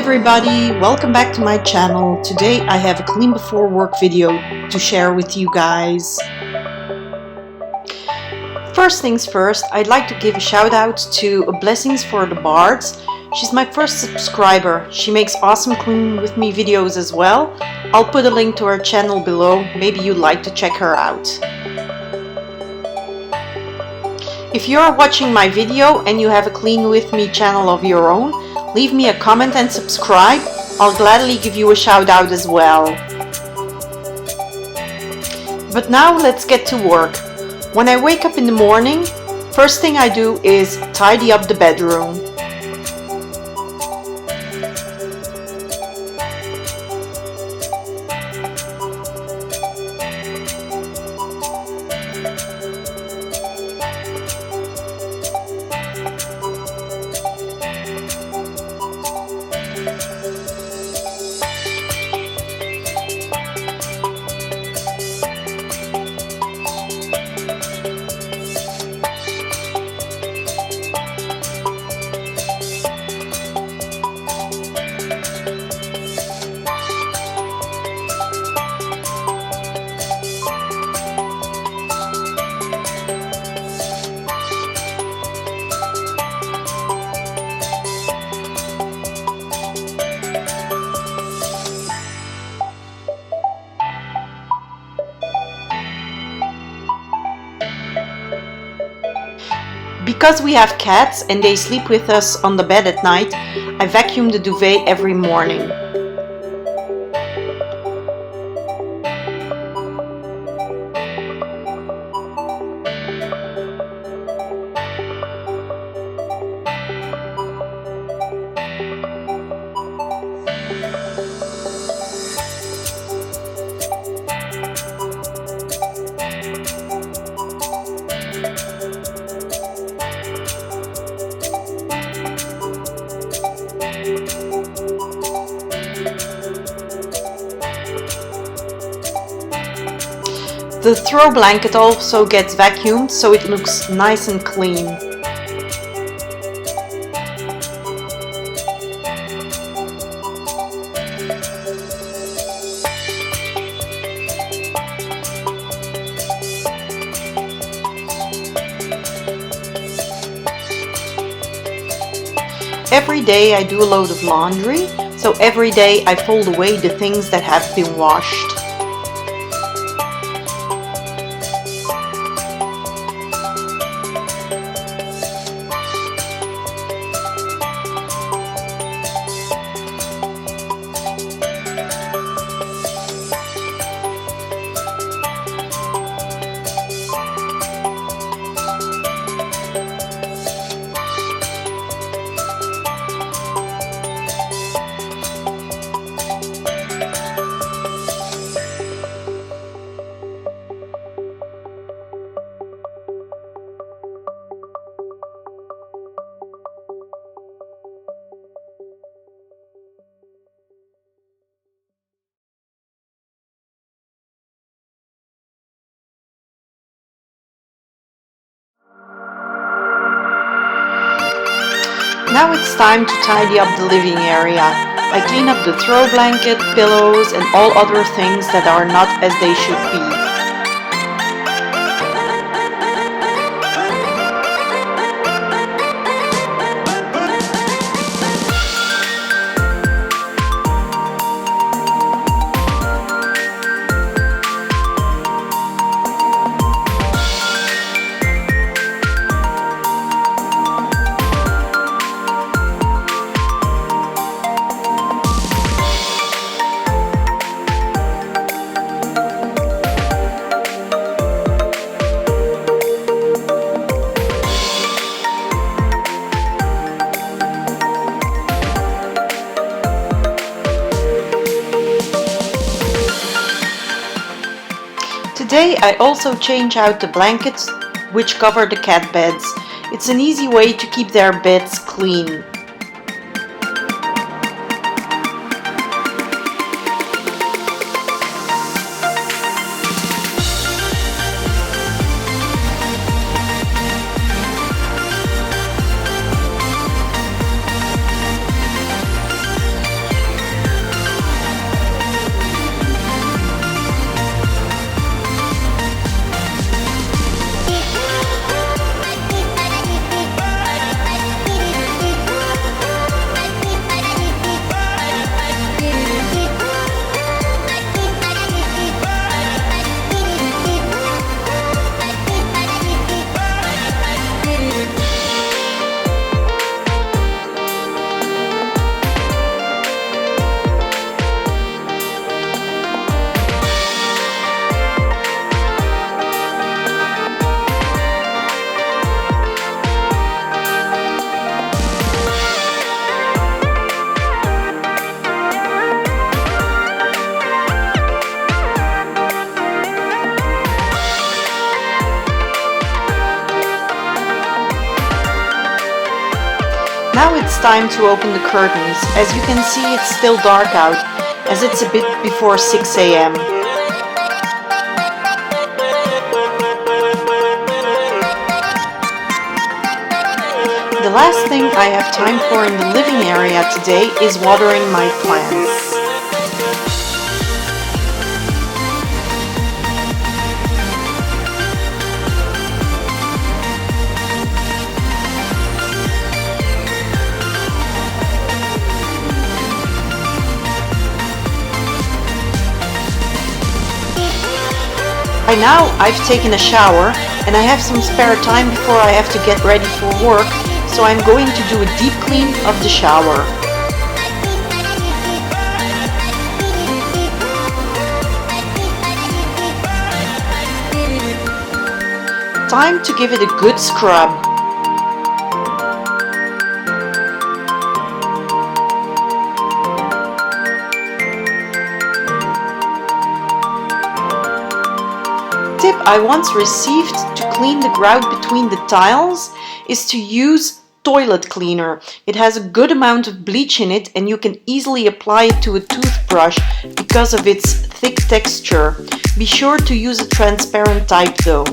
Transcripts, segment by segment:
everybody, welcome back to my channel. Today I have a clean before work video to share with you guys. First things first, I'd like to give a shout out to Blessings for the Bards. She's my first subscriber. She makes awesome clean with me videos as well. I'll put a link to her channel below, maybe you'd like to check her out. If you are watching my video and you have a Clean With Me channel of your own, leave me a comment and subscribe. I'll gladly give you a shout out as well. But now let's get to work. When I wake up in the morning, first thing I do is tidy up the bedroom. Because we have cats and they sleep with us on the bed at night, I vacuum the duvet every morning. The throw blanket also gets vacuumed so it looks nice and clean. Every day I do a load of laundry, so every day I fold away the things that have been washed. Now it's time to tidy up the living area. I clean up the throw blanket, pillows, and all other things that are not as they should be. Today I also change out the blankets which cover the cat beds. It's an easy way to keep their beds clean. Now it's time to open the curtains. As you can see, it's still dark out, as it's a bit before 6 a.m. The last thing I have time for in the living area today is watering my plants. By now I've taken a shower and I have some spare time before I have to get ready for work, so I'm going to do a deep clean of the shower. Time to give it a good scrub. Tip I once received to clean the grout between the tiles is to use toilet cleaner. It has a good amount of bleach in it and you can easily apply it to a toothbrush because of its thick texture. Be sure to use a transparent type though.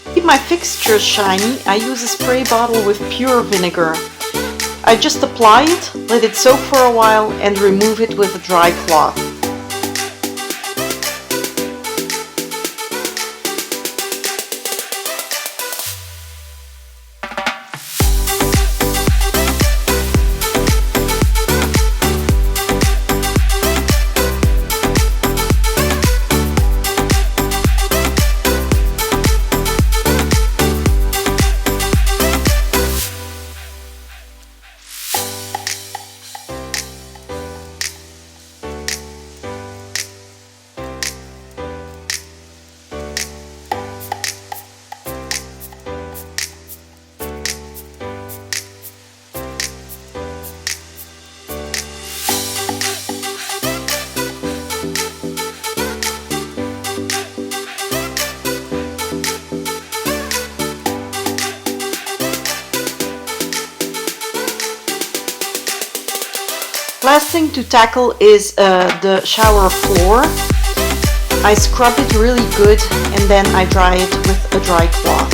To keep my fixtures shiny, I use a spray bottle with pure vinegar. I just apply it, let it soak for a while and remove it with a dry cloth. Last thing to tackle is the shower floor. I scrub it really good and then I dry it with a dry cloth.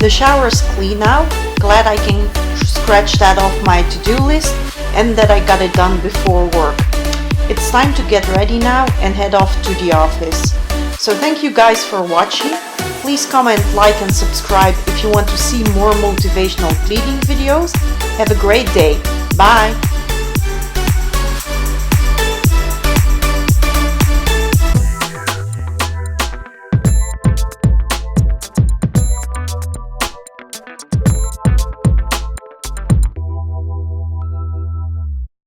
The shower is clean now. Glad I can scratch that off my to-do list and that I got it done before work. It's time to get ready now and head off to the office. So thank you guys for watching. Please comment, like and subscribe if you want to see more motivational cleaning videos. Have a great day. Bye!